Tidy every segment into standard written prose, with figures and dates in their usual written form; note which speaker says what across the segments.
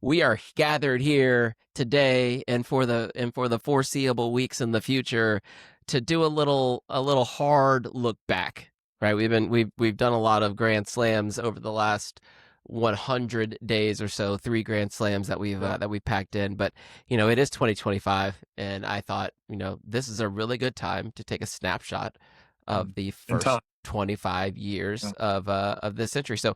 Speaker 1: we are gathered here today and for the foreseeable weeks in the future to do a little hard look back. Right? We've done a lot of Grand Slams over the last 100 days or so, 3 Grand Slams that we've packed in. But it is 2025, and I thought this is a really good time to take a snapshot of the first 25 years of this century. So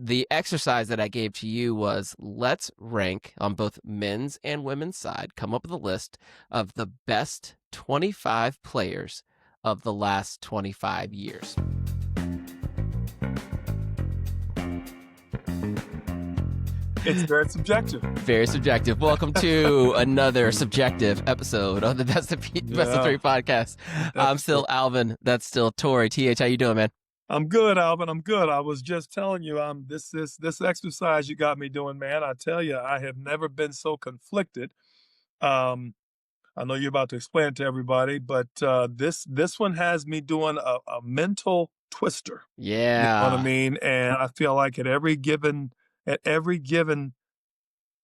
Speaker 1: the exercise that I gave to you was, let's rank on both men's and women's side, come up with a list of the best 25 players of the last 25 years.
Speaker 2: It's very subjective.
Speaker 1: Very subjective. Welcome to another subjective episode of the Best of 3 podcast. I'm still Alvin. That's still Torrey. TH, how you doing, man?
Speaker 2: I'm good, Alvin. I'm good. I was just telling you, this exercise you got me doing, man. I tell you, I have never been so conflicted. I know you're about to explain it to everybody, but this one has me doing a mental twister.
Speaker 1: Yeah.
Speaker 2: You know what I mean? And I feel like at every given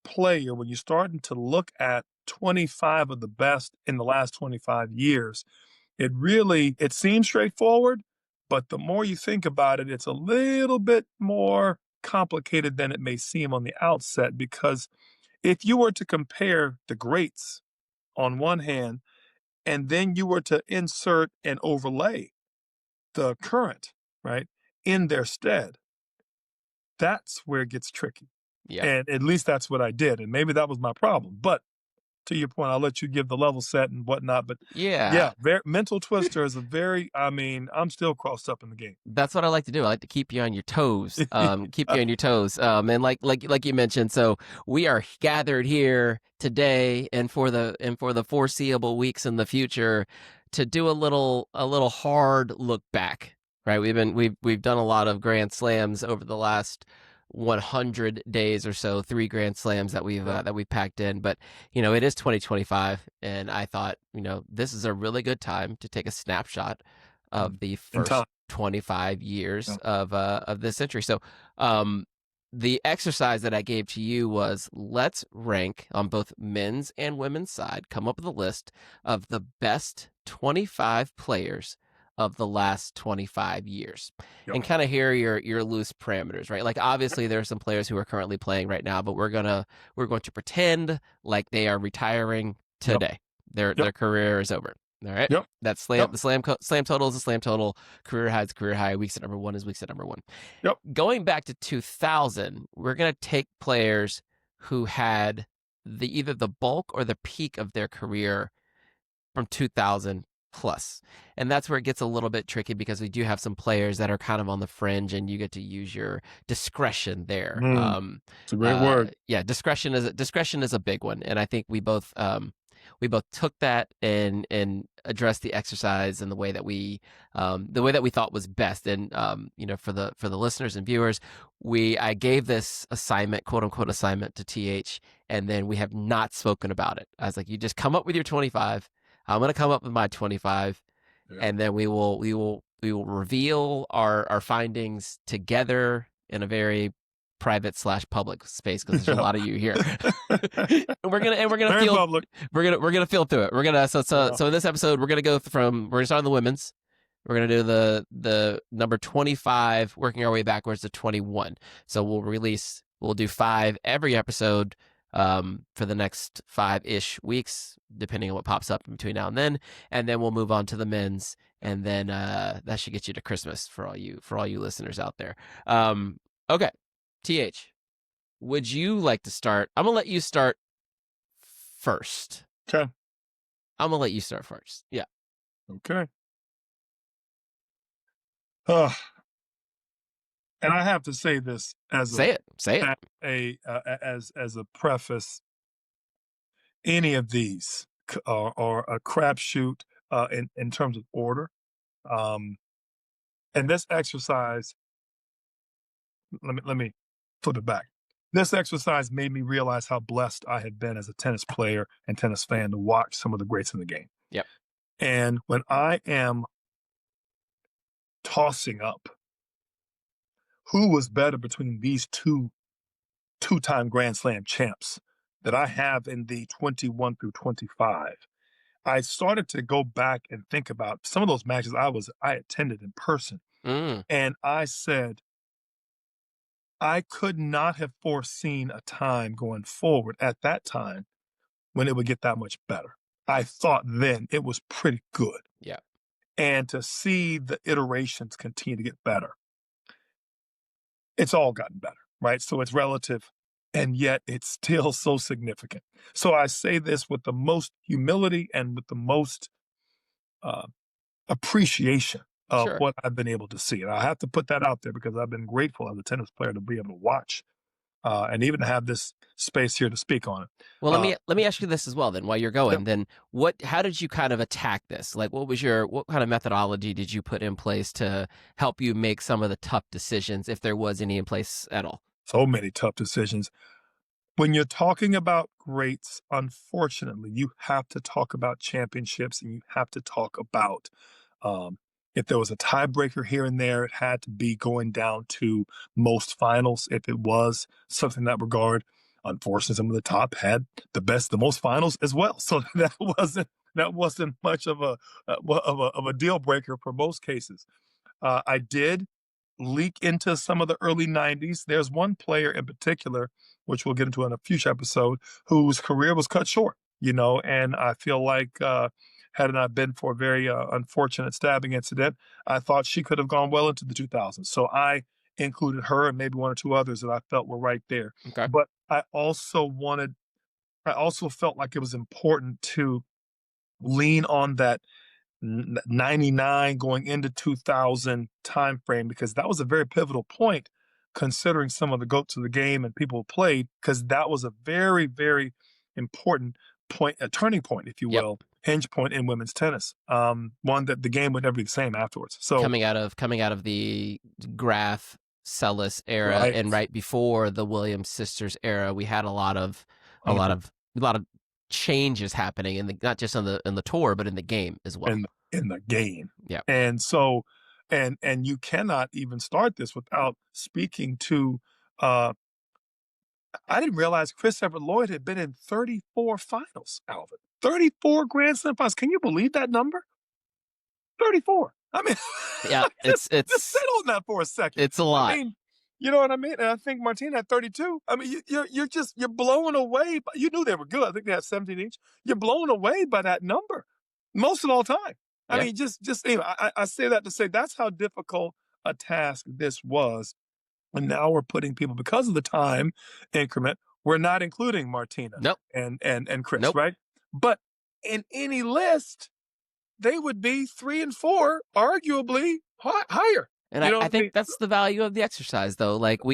Speaker 2: player, when you're starting to look at 25 of the best in the last 25 years, it seems straightforward, but the more you think about it, it's a little bit more complicated than it may seem on the outset, because if you were to compare the greats on one hand, and then you were to insert and overlay the current, right, in their stead, that's where it gets tricky.
Speaker 1: Yeah.
Speaker 2: And at least that's what I did. And maybe that was my problem. But to your point, I'll let you give the level set and whatnot. But yeah, mental twister is I'm still crossed up in the game.
Speaker 1: That's what I like to do. I like to keep you on your toes. And like you mentioned, so we are gathered here today and for the foreseeable weeks in the future to do a little hard look back. Right? We've done a lot of Grand Slams over the last 100 days or so, 3 Grand Slams that we've packed in. But it is 2025, and I thought this is a really good time to take a snapshot of the first 25 years of this century. So the exercise that I gave to you was, let's rank on both men's and women's side, come up with a list of the best 25 players of the last 25 years, and kind of hear your loose parameters, right? Like, obviously there are some players who are currently playing right now, but we're going to pretend like they are retiring today. Their career is over. All right. That's the slam total is a slam total. Career high is career high. Weeks at number 1 is weeks at number 1. Going back to 2000, we're going to take players who had either the bulk or the peak of their career from 2000 plus. And that's where it gets a little bit tricky, because we do have some players that are kind of on the fringe, and you get to use your discretion there.
Speaker 2: It's a great word.
Speaker 1: Yeah, discretion is a big one, and I think we both took that and addressed the exercise in the way that we thought was best. And for the listeners and viewers, I gave this assignment, quote unquote assignment, to TH, and then we have not spoken about it. I was like, you just come up with your 25. I'm going to come up with my 25, and then we will reveal our findings together in a very private / public space, because there's a lot of you here. we're gonna feel public. We're gonna feel through it. We're gonna so in this episode we're gonna start on the women's. We're gonna do the number 25, working our way backwards to 21. So we'll do 5 every episode for the next 5-ish weeks, depending on what pops up in between now and then we'll move on to the men's, and then that should get you to Christmas for all you listeners out there. Okay, TH, would you like to start? I'm gonna let you start first.
Speaker 2: Okay.
Speaker 1: I'm gonna let you start first. Yeah.
Speaker 2: Okay. And I have to say this as
Speaker 1: say it.
Speaker 2: As a preface. Any of these are a crapshoot in terms of order. And this exercise, let me flip it back. This exercise made me realize how blessed I had been as a tennis player and tennis fan to watch some of the greats in the game.
Speaker 1: Yep.
Speaker 2: And when I am tossing up who was better between these two two-time Grand Slam champs that I have in the 21 through 25, I started to go back and think about some of those matches I attended in person.
Speaker 1: Mm,
Speaker 2: And I said, I could not have foreseen a time going forward at that time when it would get that much better. I thought then it was pretty good.
Speaker 1: yeah,
Speaker 2: And to see the iterations continue to get better, it's all gotten better, right? So it's relative, and yet it's still so significant. So I say this with the most humility and with the most uh, appreciation of
Speaker 1: sure.
Speaker 2: what I've been able to see. And I have to put that out there because I've been grateful as a tennis player to be able to watch and even to have this space here to speak on it.
Speaker 1: Well,
Speaker 2: Uh,
Speaker 1: let me ask you this as well. Then, while you're going,
Speaker 2: yep.
Speaker 1: then how did you kind of attack this? Like, what kind of methodology did you put in place to help you make some of the tough decisions, if there was any in place at all?
Speaker 2: So many tough decisions. When you're talking about greats, unfortunately, you have to talk about championships and you have to talk about um, if there was a tiebreaker here and there, it had to be going down to most finals. If it was something in that regard, unfortunately, some of the top had the most finals as well. So that wasn't much of a deal breaker for most cases. I did leak into some of the early 90s. There's one player in particular, which we'll get into in a future episode, whose career was cut short, and I feel like had it not been for a very unfortunate stabbing incident, I thought she could have gone well into the 2000s. So I included her and maybe one or two others that I felt were right there.
Speaker 1: Okay.
Speaker 2: But I also felt like it was important to lean on that 99 going into 2000 time frame because that was a very pivotal point considering some of the goats of the game and people who played, because that was a very, very important point, a turning point, if you
Speaker 1: Yep.
Speaker 2: will, hinge point in women's tennis. One that the game would never be the same afterwards. So
Speaker 1: Coming out of the Graf Celis era
Speaker 2: right,
Speaker 1: and right before the Williams sisters era, we had a lot of a lot
Speaker 2: 100%
Speaker 1: of a lot of changes happening not just on the tour, but in the game as well.
Speaker 2: in the game.
Speaker 1: Yeah.
Speaker 2: And so and you cannot even start this without speaking to I didn't realize Chris Everett Lloyd had been in 34 finals, Alvin. 34 Grand Slam finals. Can you believe that number? 34. I mean,
Speaker 1: Yeah,
Speaker 2: just sit on that for a second.
Speaker 1: it's a
Speaker 2: I
Speaker 1: lot.
Speaker 2: mean, you know what I mean? And I think Martina had 32. I mean, you're blown away. You knew they were good. I think they had 17 each. You're blown away by that number most of all time. I
Speaker 1: Yeah.
Speaker 2: mean, just anyway, I say that to say that's how difficult a task this was. And now we're putting people, because of the time increment, we're not including Martina
Speaker 1: Nope.
Speaker 2: and Chris,
Speaker 1: Nope.
Speaker 2: right? But in any list, they would be 3 and 4, arguably higher.
Speaker 1: And
Speaker 2: You know
Speaker 1: I
Speaker 2: what I
Speaker 1: think
Speaker 2: mean?
Speaker 1: that's the value of the exercise, though. Like
Speaker 2: So,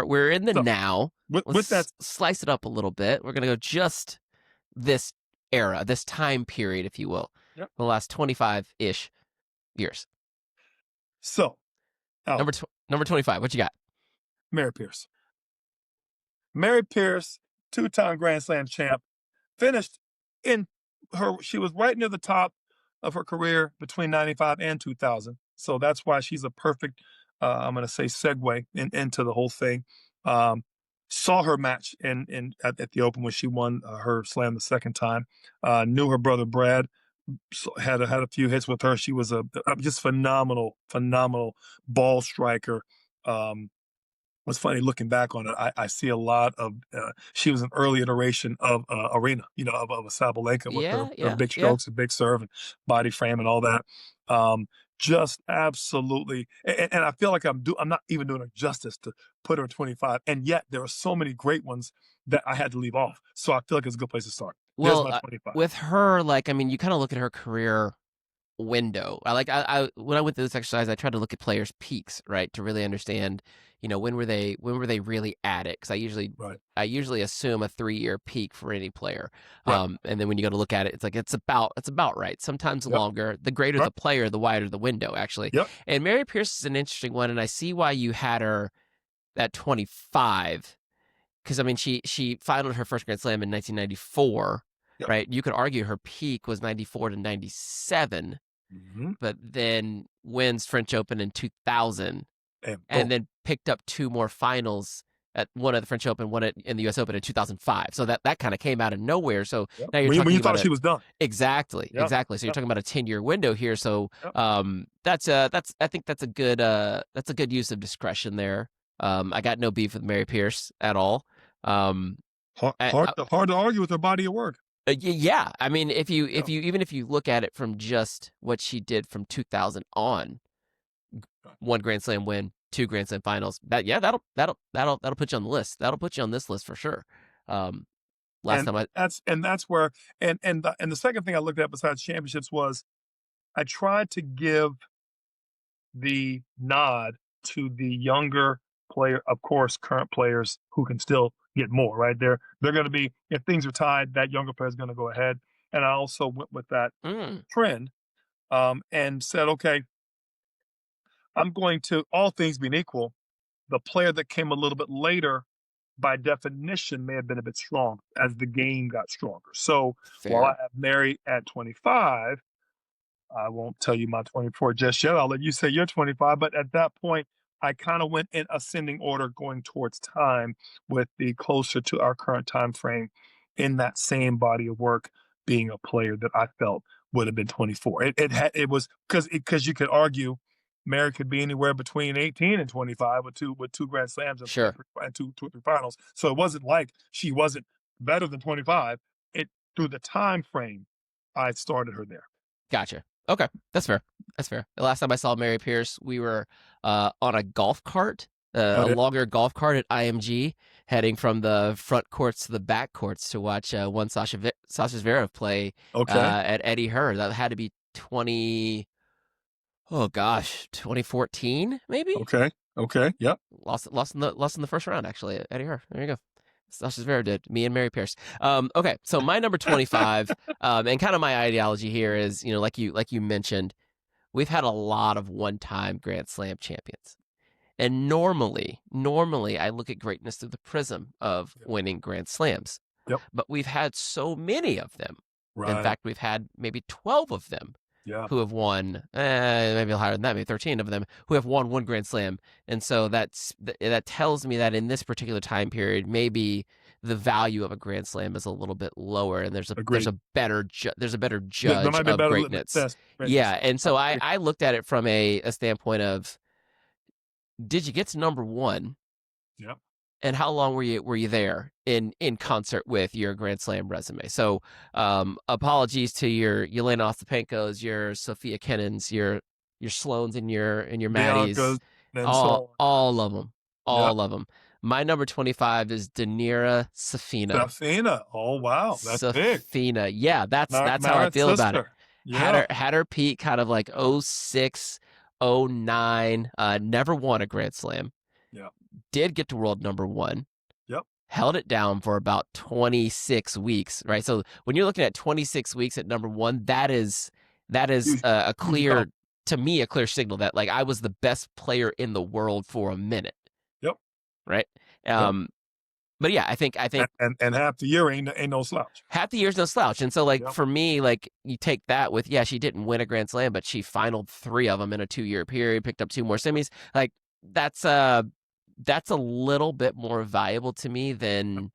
Speaker 1: we're in the
Speaker 2: so
Speaker 1: now.
Speaker 2: with
Speaker 1: Let's
Speaker 2: that,
Speaker 1: slice it up a little bit. We're gonna go just this era, this time period, if you will,
Speaker 2: yep.
Speaker 1: the last 25-ish years.
Speaker 2: So,
Speaker 1: Number 25. What you got?
Speaker 2: Mary Pierce. Mary Pierce, two-time Grand Slam champ, finished she was right near the top of her career between 95 and 2000. So that's why she's a perfect, I'm going to say, segue into the whole thing. Saw her match at the Open when she won her slam the second time. Knew her brother Brad. Had a few hits with her. She was a just phenomenal ball striker. What's funny looking back on it, I see a lot of she was an early iteration of Arena, of a Sabalenka with her big strokes and big serve and body frame and all that. Just absolutely, and I feel like I'm not even doing her justice to put her at 25, and yet there are so many great ones that I had to leave off. So I feel like it's a good place to start. There's my 25.
Speaker 1: With her, like, I mean, you kind of look at her career window. I when I went through this exercise, I tried to look at players' peaks, right, to really understand, when were they really at it? Because I usually assume a 3-year peak for any player,
Speaker 2: Right.
Speaker 1: and then when you go to look at it, it's like it's about right. Sometimes longer. The greater the player, the wider the window, actually.
Speaker 2: Yep.
Speaker 1: And Mary Pierce is an interesting one, and I see why you had her at 25. Because I mean, she finaled her first Grand Slam in 1994, right? You could argue her peak was 94 to 97.
Speaker 2: Mm-hmm.
Speaker 1: But then wins French Open in 2000
Speaker 2: and
Speaker 1: then picked up 2 more finals one at the French Open, one in the U.S. Open in 2005. So that kind of came out of nowhere. So
Speaker 2: Yep.
Speaker 1: now you're
Speaker 2: When
Speaker 1: talking
Speaker 2: you
Speaker 1: about
Speaker 2: thought she was done.
Speaker 1: exactly.
Speaker 2: Yep.
Speaker 1: So you're
Speaker 2: Yep.
Speaker 1: talking about a 10-year window here. So
Speaker 2: Yep.
Speaker 1: I think that's a good use of discretion there. I got no beef with Mary Pierce at all.
Speaker 2: Hard to argue with her body of work.
Speaker 1: Yeah, I mean, if you even if you look at it from just what she did from 2000 on, one Grand Slam win, two Grand Slam finals. That'll put you on the list. That'll put you on this list for sure. Last time
Speaker 2: that's where the second thing I looked at besides championships was I tried to give the nod to the younger player, of course, current players who can still get more, right? They're going to be, if things are tied, that younger player is going to go ahead. And I also went with that trend and said, okay, I'm going to, all things being equal, the player that came a little bit later, by definition, may have been a bit strong as the game got stronger. So while I have Mary at 25, I won't tell you my 24 just yet. I'll let you say you're 25. But at that point, I kind of went in ascending order going towards time with the closer to our current time frame in that same body of work being a player that I felt would have been 24. It was because you could argue Mary could be anywhere between 18 and 25 with two Grand Slams and,
Speaker 1: Sure.
Speaker 2: and two or three finals. So it wasn't like she wasn't better than 25. It through the time frame, I started her there.
Speaker 1: Gotcha. Okay, that's fair. The last time I saw Mary Pierce, we were on a golf cart, a longer golf cart at IMG, heading from the front courts to the back courts to watch one Sasha Zverev play at Eddie Herr. That had to be 2014 maybe.
Speaker 2: Okay, yep.
Speaker 1: Lost in the first round actually at Eddie Herr. There you go. Sasha Zverev did. Me and Mary Pierce. Okay, so my number 25, and kind of my ideology here is, like you mentioned, we've had a lot of one-time Grand Slam champions, and normally I look at greatness through the prism of winning Grand Slams.
Speaker 2: Yep.
Speaker 1: But we've had so many of them.
Speaker 2: Right.
Speaker 1: In fact, we've had maybe 12 of them. Who have won, maybe higher than that, maybe 13 of them, who have won one Grand Slam. And so that tells me that in this particular time period, maybe the value of a Grand Slam is a little bit lower, and there's a better judge of greatness. Yeah, and so I looked at it from a standpoint of, did you get to number one?
Speaker 2: Yeah. And
Speaker 1: how long were you there in concert with your Grand Slam resume? So apologies to your Yelena Ostapenkos, your Sophia Kennens, your Sloanes, and your Maddies, all of them, of them. My number 25 is Dinara Safina.
Speaker 2: Safina, oh wow, that's big.
Speaker 1: Safina, yeah, that's how I feel about it. Yeah. Had her peak kind of like 06, 09, never won a Grand Slam.
Speaker 2: Yeah.
Speaker 1: Did get to world number one.
Speaker 2: Yep.
Speaker 1: Held it down for about 26 weeks, right? So when you're looking at 26 weeks at number one, that is a clear, to me, a clear signal that like I was the best player in the world for a minute.
Speaker 2: Yep.
Speaker 1: Right. But yeah, I think
Speaker 2: and half the year ain't no slouch.
Speaker 1: Half the year's no slouch. And so like for me, like you take that with, she didn't win a Grand Slam, but she finaled 3 of them in a 2-year period, picked up 2 more semis. Like that's a little bit more valuable to me than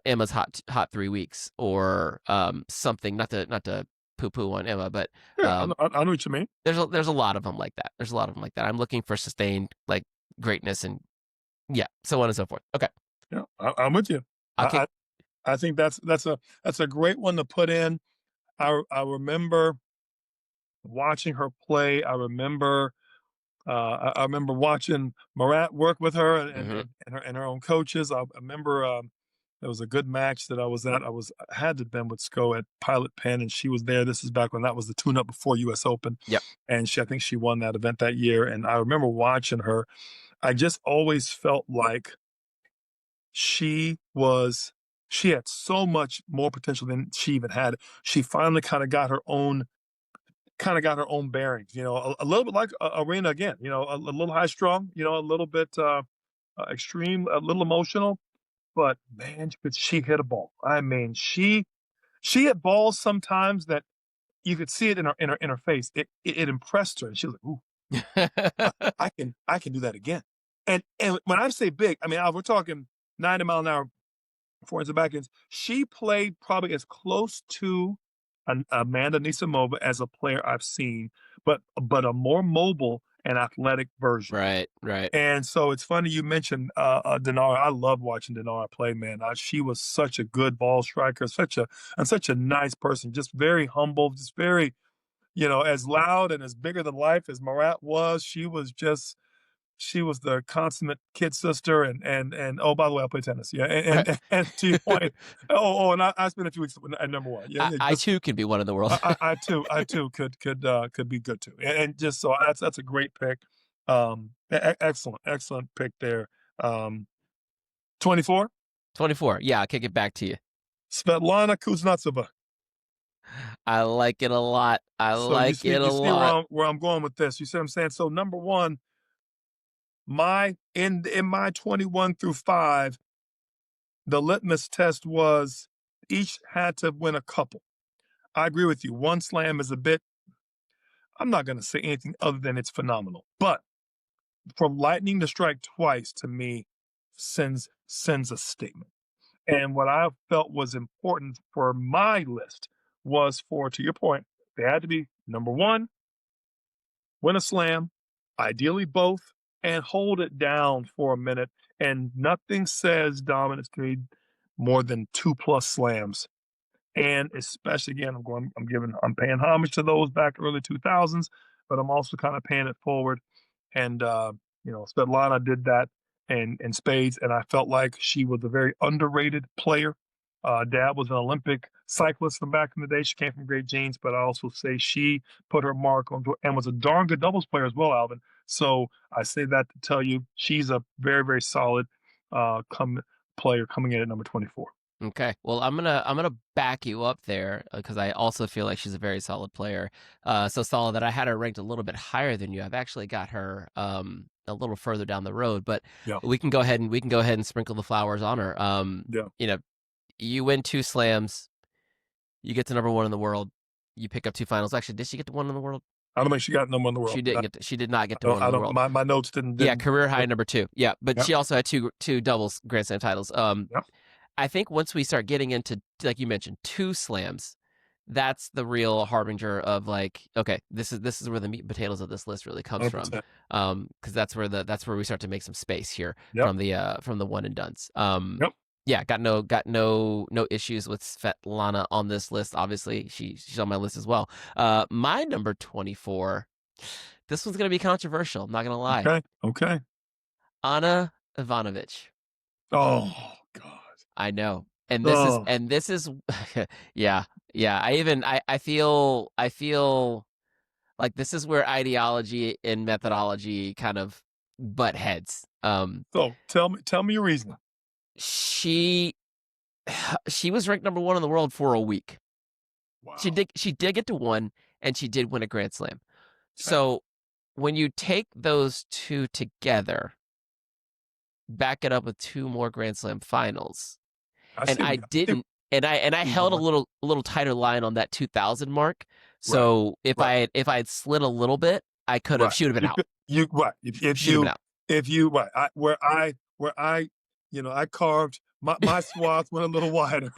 Speaker 1: Emma's hot 3 weeks or something. Not to poo on Emma, but
Speaker 2: I know what you mean.
Speaker 1: There's a lot of them like that. I'm looking for sustained like greatness and so on and so forth. Okay.
Speaker 2: Yeah, I'm with you. I think that's a great one to put in. I remember watching her play. I remember watching Murat work with her and her own coaches. I remember there was a good match that I was at. I had to have been with SCO at Pilot Pen, and she was there. This is back when that was the tune-up before U.S. Open.
Speaker 1: Yep.
Speaker 2: And I think she won that event that year. And I remember watching her. I just always felt like she had so much more potential than she even had. She finally kind of got her own bearings, a little bit like Arena again, a little high strung, a little bit extreme, a little emotional, but man, could she hit a ball. I mean, she hit balls sometimes that you could see it in her face. It impressed her, and she was like, "Ooh, I can do that again." And when I say big, I mean, we're talking 90-mile-an-hour forehands and backhands. She played probably as close to Amanda Nisimova as a player I've seen, but a more mobile and athletic version.
Speaker 1: Right, right.
Speaker 2: And so it's funny you mentioned Dinara. I love watching Dinara play, man. She was such a good ball striker, such a nice person, just very humble, just very, as loud and as bigger than life as Marat was. She was the consummate kid sister, and oh, by the way, I play tennis. Yeah, and,
Speaker 1: Right.
Speaker 2: and to your point, and I spent a few weeks at number one. Yeah,
Speaker 1: I too can be one in the world.
Speaker 2: I too could be good too, and just so that's a great pick. Excellent pick there. 24,
Speaker 1: 24. Yeah, I'll kick it back to you.
Speaker 2: Svetlana Kuznetsova.
Speaker 1: I like it a lot. I
Speaker 2: So you
Speaker 1: like
Speaker 2: see,
Speaker 1: it a lot.
Speaker 2: where I'm going with this. You see what I'm saying? So number one, in my 21 through 5, the litmus test was each had to win a couple. I agree with you. One slam is a bit, I'm not going to say anything other than it's phenomenal. But from lightning to strike twice, to me, sends a statement. And what I felt was important for my list was for, to your point, they had to be number one, win a slam, ideally both, and hold it down for a minute. And nothing says dominance to me more than 2+ slams. And especially, again, I'm paying homage to those back early 2000s, but I'm also kind of paying it forward. And Svetlana did that in spades, and I felt like she was a very underrated player. Dad was an Olympic cyclist from back in the day. She came from great genes, but I also say she put her mark on and was a darn good doubles player as well, Alvin. So I say that to tell you she's a very, very solid player coming in at number 24.
Speaker 1: Okay. Well, I'm gonna back you up there because I also feel like she's a very solid player. So solid that I had her ranked a little bit higher than you. I've actually got her a little further down the road, but
Speaker 2: Yeah.
Speaker 1: we can go ahead and sprinkle the flowers on her.
Speaker 2: Yeah.
Speaker 1: You win 2 slams, you get to number 1 in the world, you pick up 2 finals. Actually, did she get to 1 in the world?
Speaker 2: I don't think she got number one in the world.
Speaker 1: She did not get to 1 in the world.
Speaker 2: My notes didn't.
Speaker 1: Yeah, career high number 2. Yeah, but
Speaker 2: Yep.
Speaker 1: she also had two doubles Grand Slam titles.
Speaker 2: Yep.
Speaker 1: I think once we start getting into, like you mentioned, 2 slams, that's the real harbinger of like, okay, this is where the meat and potatoes of this list really comes
Speaker 2: 100%.
Speaker 1: from. Because that's where we start to make some space here
Speaker 2: Yep.
Speaker 1: from the one and dones.
Speaker 2: Yep.
Speaker 1: Yeah, got no issues with Svetlana on this list. Obviously, she's on my list as well. My number 24. This one's gonna be controversial. I'm not gonna lie.
Speaker 2: Okay.
Speaker 1: Ana Ivanovic.
Speaker 2: Oh God.
Speaker 1: I know. And this is yeah. I feel like this is where ideology and methodology kind of butt heads.
Speaker 2: So tell me your reason.
Speaker 1: She was ranked number 1 in the world for a week.
Speaker 2: Wow.
Speaker 1: She did get to 1, and she did win a Grand Slam. So when you take those 2 together, back it up with 2 more Grand Slam finals, I held a little tighter line on that 2000 mark. So if I had slid a little bit, I could have should have been out.
Speaker 2: I carved my swath went a little wider.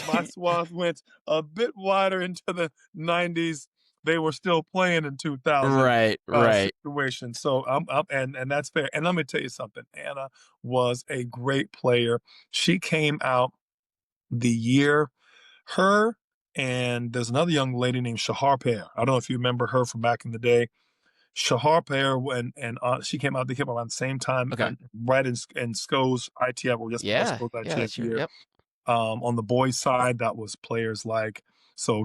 Speaker 2: My swath went a bit wider into the 90s. They were still playing in 2000.
Speaker 1: Right.
Speaker 2: Situation. So and that's fair. And let me tell you something. Anna was a great player. She came out the year her and there's another young lady named Shahar Peer. I don't know if you remember her from back in the day. Shahar Peer and she came out. They came out around the same time, right in SCO's ITF or just SCO's ITF year.
Speaker 1: Yep.
Speaker 2: On the boys' side, that was players like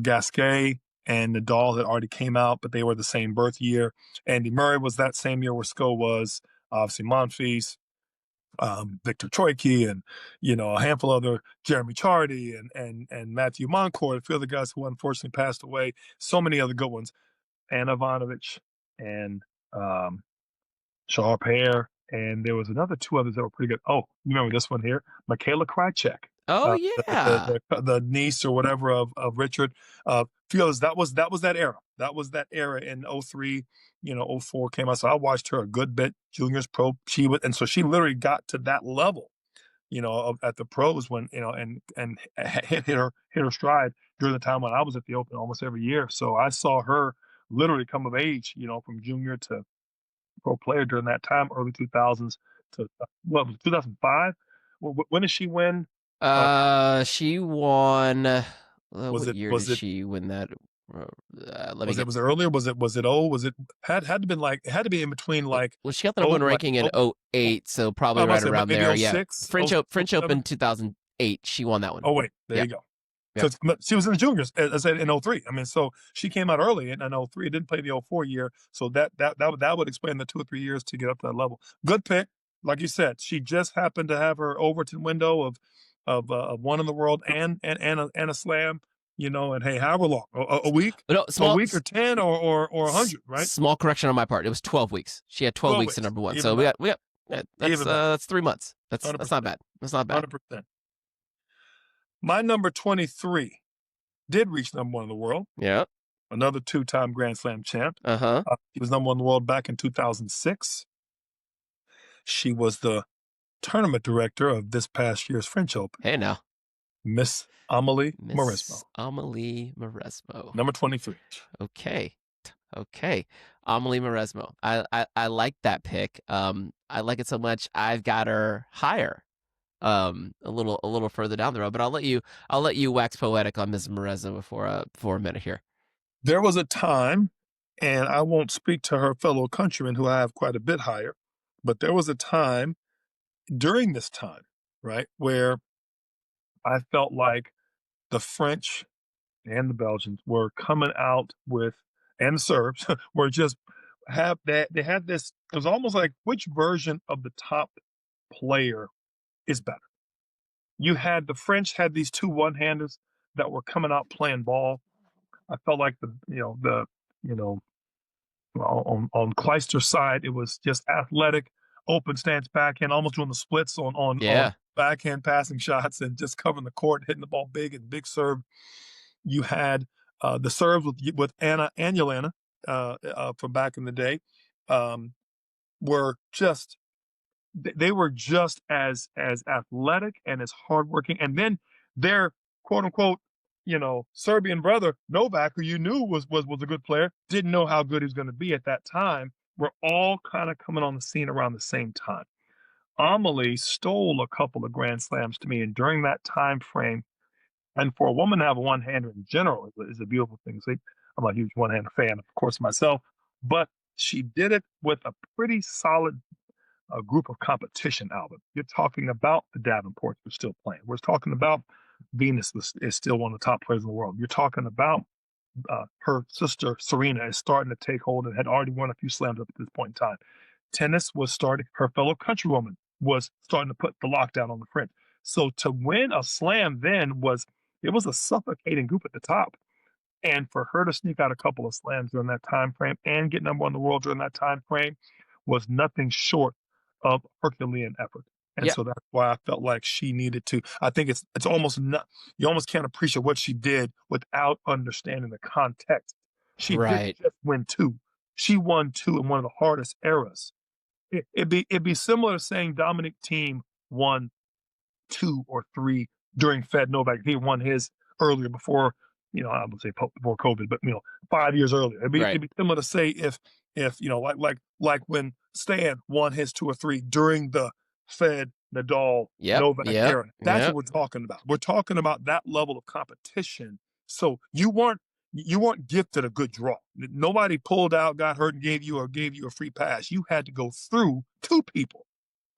Speaker 2: Gasquet and Nadal had already came out, but they were the same birth year. Andy Murray was that same year where SCO was. Obviously, Monfils, Victor Troicki, and a handful of other Jeremy Chardy and Matthew Moncourt, a few other guys who unfortunately passed away. So many other good ones. Anna Ivanovic and Shahar Peer, and there was 2 others that were pretty good. Oh, you remember this one here? Michaela Krajicek.
Speaker 1: Oh yeah,
Speaker 2: the niece or whatever of Richard. Feels that was that era. That was that era in 03, 04 came out. So I watched her a good bit, juniors, pro. And so she literally got to that level, at the pros when, and hit her stride during the time when I was at the Open almost every year. So I saw her literally come of age, from junior to pro player during that time, early 2000s to, 2005? When did she win?
Speaker 1: She won.
Speaker 2: Was
Speaker 1: What
Speaker 2: it
Speaker 1: year did
Speaker 2: was it
Speaker 1: she win that? Let me
Speaker 2: was it
Speaker 1: get.
Speaker 2: was it earlier? Was it was it had to been like it had to be in between like
Speaker 1: Well, she got the number one ranking in
Speaker 2: oh,
Speaker 1: 08, so probably
Speaker 2: I
Speaker 1: right
Speaker 2: must say
Speaker 1: around
Speaker 2: maybe
Speaker 1: there.
Speaker 2: oh
Speaker 1: Yeah,
Speaker 2: six,
Speaker 1: French Open 2008. She won that one.
Speaker 2: Oh wait, there
Speaker 1: Yep.
Speaker 2: you go.
Speaker 1: Yep.
Speaker 2: So she was in the juniors, as I said, in 03. I mean, so she came out early in 03, didn't play the 04 year. So that would explain the 2 or 3 years to get up to that level. Good pick. Like you said, she just happened to have her Overton window of one in the world and a slam, and hey, however long, a week,
Speaker 1: No,
Speaker 2: a week or 10 or 100, right?
Speaker 1: Small correction on my part. It was 12 weeks. She had 12 weeks at number one.
Speaker 2: Even
Speaker 1: So
Speaker 2: better.
Speaker 1: we got
Speaker 2: Even better.
Speaker 1: that's 3 months. That's
Speaker 2: 100%.
Speaker 1: not bad. That's not bad.
Speaker 2: 100%. My number 23 did reach number one in the world.
Speaker 1: Yeah.
Speaker 2: Another two-time Grand Slam champ.
Speaker 1: Uh-huh.
Speaker 2: She was number one in the world back in 2006. She was the tournament director of this past year's French Open.
Speaker 1: Hey now.
Speaker 2: Miss Amélie Mauresmo.
Speaker 1: Amélie Mauresmo.
Speaker 2: Number 23.
Speaker 1: Okay. Amélie Mauresmo. I like that pick. I like it so much I've got her higher. A little further down the road, but I'll let you wax poetic on Ms. Mauresmo for a minute here.
Speaker 2: There was a time, and I won't speak to her fellow countrymen who I have quite a bit higher, but there was a time during this time, right, where I felt like the French and the Belgians were coming out with, and the Serbs were just they had this. It was almost like, which version of the top player is better? You had the French had these two one-handers that were coming out playing ball. I felt like on Kleister's side, it was just athletic, open stance backhand, almost doing the splits on backhand passing shots and just covering the court, hitting the ball big serve. You had the serves with Anna and Yelena from back in the day were just they were just as athletic and as hardworking. And then their quote unquote, Serbian brother Novak, who you knew was a good player, didn't know how good he was going to be at that time. We're all kind of coming on the scene around the same time. Amélie stole a couple of Grand Slams to me, and during that time frame, and for a woman to have a one-hander in general is a beautiful thing. See, I'm a huge one-hander fan, of course, myself, but she did it with a pretty solid group of competition, Alvin. You're talking about the Davenports who are still playing. We're talking about Venus is still one of the top players in the world. You're talking about her sister Serena is starting to take hold and had already won a few slams up at this point in time. Tennis was starting. Her fellow countrywoman was starting to put the lockdown on the French. So to win a slam then was a suffocating group at the top. And for her to sneak out a couple of slams during that time frame and get number one in the world during that time frame was nothing short of Herculean effort. And so that's why I felt like she needed to. I think it's almost not, you almost can't appreciate what she did without understanding the context. She didn't just win two. She won two in one of the hardest eras. It'd be similar to saying Dominic Thiem won 2 or 3 during Fed Novak. He won his earlier before, I would say before COVID, but 5 years earlier. It'd be similar to say if like when Stan won his 2 or 3 during the Fed Nadal Novak era. That's what we're talking about. We're talking about that level of competition. So you weren't gifted a good draw. Nobody pulled out, got hurt, and gave you a free pass. You had to go through 2 people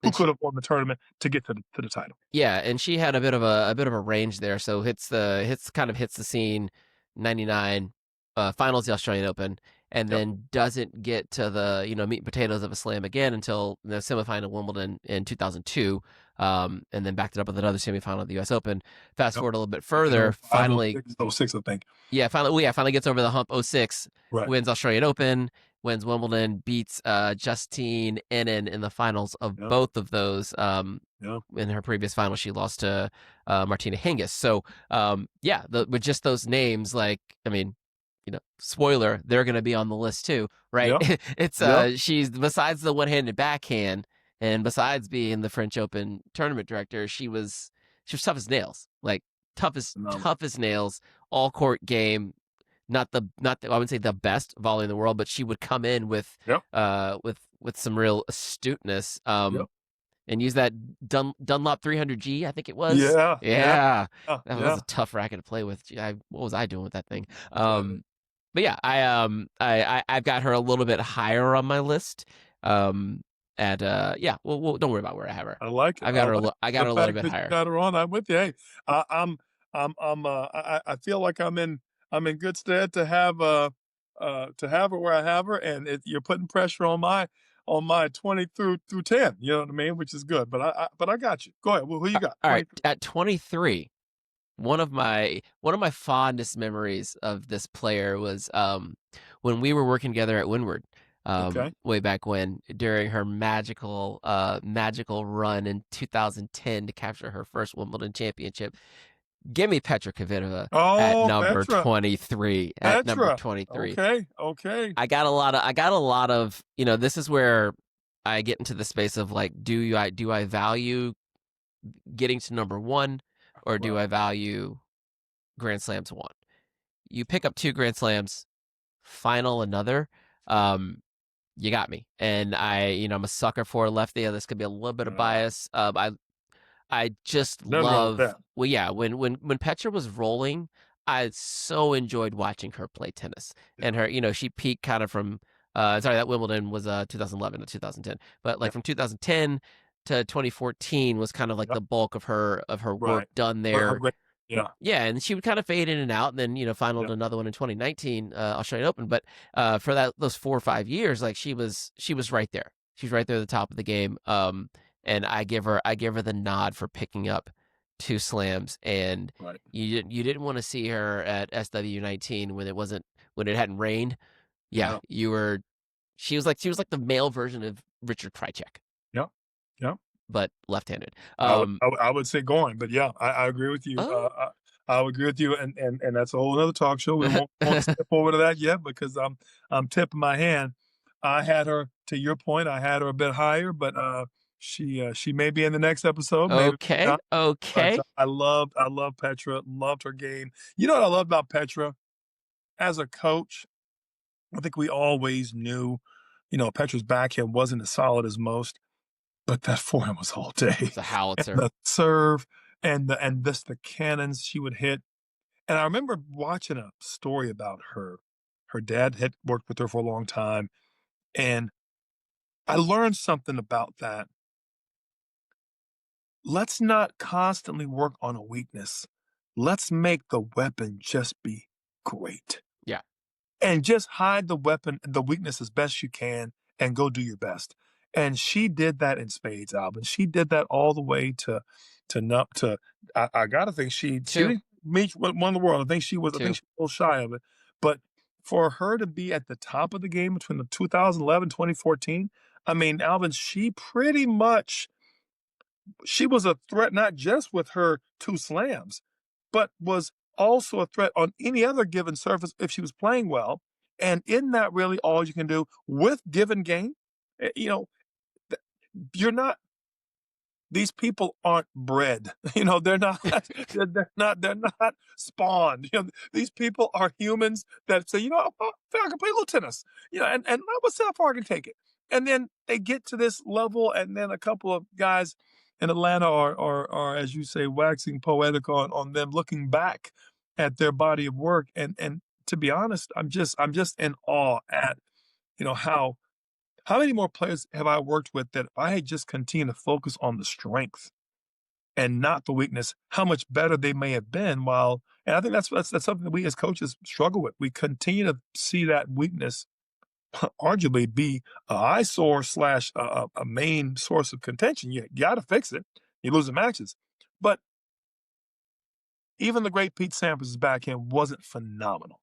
Speaker 2: who could have won the tournament to get to the title.
Speaker 1: Yeah, and she had a bit of a range there. So hits the scene 99, finals the Australian Open, and then doesn't get to the meat and potatoes of a slam again until the semifinal Wimbledon in 2002, and then backed it up with another semifinal at the U.S. Open. Fast forward a little bit further, finally
Speaker 2: 06, I think.
Speaker 1: Yeah, finally gets over the hump. 06, wins Australian Open, wins Wimbledon, beats Justine Henin in the finals of both of those. In her previous final, she lost to Martina Hingis. So, with just those names, spoiler, they're going to be on the list too, right?
Speaker 2: Yep.
Speaker 1: It's
Speaker 2: Yep.
Speaker 1: she's, besides the one-handed backhand and besides being the French Open tournament director, she was tough as nails, like
Speaker 2: Phenomenal.
Speaker 1: tough as nails, all court game. Not the I wouldn't say the best volley in the world, but she would come in with
Speaker 2: Yep.
Speaker 1: with some real astuteness.
Speaker 2: Yep.
Speaker 1: And use that Dunlop 300G, I think it was.
Speaker 2: Yeah. Yeah.
Speaker 1: Yeah,
Speaker 2: Yeah.
Speaker 1: that was
Speaker 2: Yeah.
Speaker 1: a tough racket to play with. Gee, what was I doing with that thing?
Speaker 2: Love it.
Speaker 1: But yeah, I've got her a little bit higher on my list. At yeah, well, don't worry about where I have her.
Speaker 2: I like it.
Speaker 1: I've got her. I got
Speaker 2: The
Speaker 1: her a little
Speaker 2: fact
Speaker 1: bit
Speaker 2: that you
Speaker 1: higher.
Speaker 2: got her on. I'm with you. Hey, I feel like I'm in good stead to have her where I have her, and you're putting pressure on my 20 through 10. You know what I mean? Which is good. But I got you. Go ahead. Well, who you got?
Speaker 1: All right,
Speaker 2: 23.
Speaker 1: at 23, one of my fondest memories of this player was when we were working together at Windward,
Speaker 2: Okay.
Speaker 1: way back when, during her magical run in 2010 to capture her first Wimbledon championship. Give me Petra Kvitova at
Speaker 2: Oh,
Speaker 1: number
Speaker 2: Petra.
Speaker 1: 23. At number
Speaker 2: Petra.
Speaker 1: 23.
Speaker 2: Okay. Okay.
Speaker 1: I got a lot of, this is where I get into the space of like, do I value getting to number one, or do
Speaker 2: Right.
Speaker 1: I value Grand Slams won? You pick up 2 Grand Slams, final another. You got me. And I'm a sucker for a lefty. This could be a little bit of bias. I just
Speaker 2: Nothing wrong with
Speaker 1: love.
Speaker 2: that.
Speaker 1: Well, yeah. When Petra was rolling, I so enjoyed watching her play tennis.
Speaker 2: Yeah.
Speaker 1: And her, she peaked kind of from. Sorry, that Wimbledon was 2011 to 2010, but like
Speaker 2: Yeah.
Speaker 1: from 2010 to 2014 was kind of like
Speaker 2: Yeah.
Speaker 1: the bulk of her work
Speaker 2: Right.
Speaker 1: done
Speaker 2: Her
Speaker 1: there.
Speaker 2: great. Yeah.
Speaker 1: Yeah, and she would kind of fade in and out, and then finaled
Speaker 2: Yeah.
Speaker 1: another one in 2019, Australian Open. But for those 4 or 5 years, like she was right there. She's right there at the top of the game. And I give her the nod for picking up 2 slams. And
Speaker 2: Right.
Speaker 1: you didn't want to see her at SW19 when it hadn't rained. Yeah,
Speaker 2: Yeah.
Speaker 1: you were. She was like the male version of Richard Krajicek,
Speaker 2: Yeah. Yeah.
Speaker 1: but left-handed.
Speaker 2: I would say going, but yeah, I agree with you.
Speaker 1: Oh.
Speaker 2: I would agree with you, and that's a whole other talk show. We won't step over to that yet because I'm tipping my hand. I had her, to your point, I had her a bit higher, but she may be in the next episode, maybe
Speaker 1: Okay,
Speaker 2: not. But
Speaker 1: okay.
Speaker 2: I love Petra, loved her game. You know what I love about Petra as a coach? I think we always knew, Petra's backhand wasn't as solid as most. But that forehand was all day.
Speaker 1: It's a
Speaker 2: And
Speaker 1: howitzer.
Speaker 2: the serve and the cannons she would hit. And I remember watching a story about her. Her dad had worked with her for a long time. And I learned something about that. Let's not constantly work on a weakness. Let's make the weapon just be great.
Speaker 1: Yeah.
Speaker 2: And just hide the weakness as best you can and go do your best. And she did that in spades, Alvin. She did that all the way to not to I gotta think she
Speaker 1: 2.
Speaker 2: didn't meet won the world. I think she was
Speaker 1: 2.
Speaker 2: a little shy of it. But for her to be at the top of the game between the 2011, 2014, I mean, Alvin, she was a threat not just with her 2 slams, but was also a threat on any other given surface if she was playing well. And isn't that really all you can do with given game? You know, you're not. These people aren't bred. They're not. They're not spawned. These people are humans that say, I can play a little tennis. And let's see how far I can take it. And then they get to this level, and then a couple of guys in Atlanta are as you say, waxing poetic on them looking back at their body of work. And to be honest, I'm just in awe at how many more players have I worked with that if I had just continued to focus on the strength and not the weakness, how much better they may have been. And I think that's something that we as coaches struggle with. We continue to see that weakness arguably be an eyesore slash a main source of contention. You got to fix it. You lose the matches. But even the great Pete Sampras' backhand wasn't phenomenal.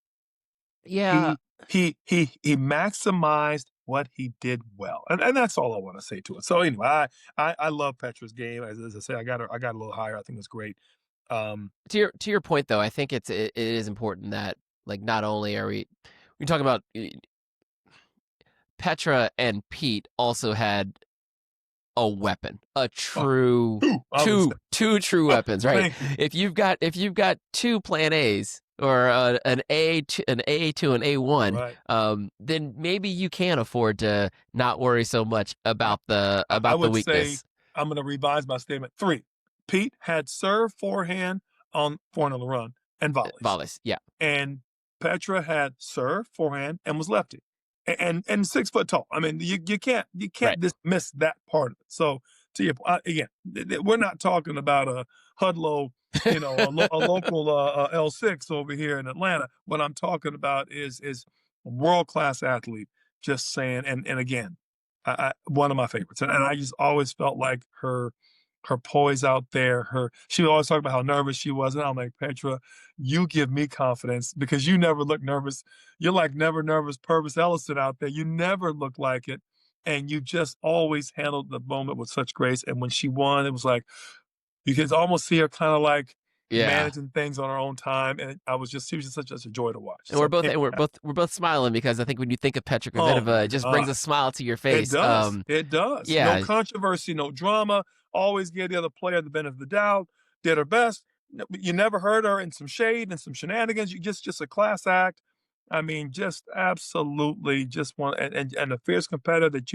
Speaker 1: Yeah.
Speaker 2: He maximized what he did well, and that's all I want to say to it. So anyway, I love Petra's game. As I say, I got a little higher. I think it's great.
Speaker 1: To your point though, I think it is important that Like, not only are we're talking about Petra and Pete also had a weapon, a
Speaker 2: Oh,
Speaker 1: true
Speaker 2: I would say.
Speaker 1: two true weapons, right?
Speaker 2: Thank you.
Speaker 1: If you've got two plan A's or an A2, an A2, and A1,
Speaker 2: Right.
Speaker 1: then maybe you can afford to not worry so much
Speaker 2: I,
Speaker 1: about
Speaker 2: I
Speaker 1: the
Speaker 2: would say
Speaker 1: weakness.
Speaker 2: I'm going to revise my statement. 3. Pete had serve, forehand on the run and volleys,
Speaker 1: Volleys, yeah,
Speaker 2: and Petra had serve, forehand, and was lefty, and 6 foot tall. I mean, you
Speaker 1: right.
Speaker 2: can't dismiss that part of it. So to your again, we're not talking about a Hudlow, a local L6 over here in Atlanta. What I'm talking about is a world class athlete. Just saying, and again, one of my favorites, and I just always felt like her poise out there. She would always talk about how nervous she was, and I'm like, Petra, you give me confidence because you never look nervous. You're like never nervous Purvis Ellison out there. You never look like it, and you just always handled the moment with such grace. And when she won, it was like you could almost see her kind of like
Speaker 1: Yeah.
Speaker 2: managing things on her own time, and she was just such a joy to watch.
Speaker 1: And
Speaker 2: So yeah.
Speaker 1: we're both smiling because I think when you think of Petra
Speaker 2: Oh
Speaker 1: Kvitova,
Speaker 2: my
Speaker 1: it just brings
Speaker 2: God.
Speaker 1: a smile to your
Speaker 2: It
Speaker 1: face.
Speaker 2: does. It does. No
Speaker 1: Yeah,
Speaker 2: controversy, no drama. Always give the other player the benefit of the doubt. Did her best. You never heard her in some shade and some shenanigans. You just a class act. I mean, just absolutely just one and a fierce competitor that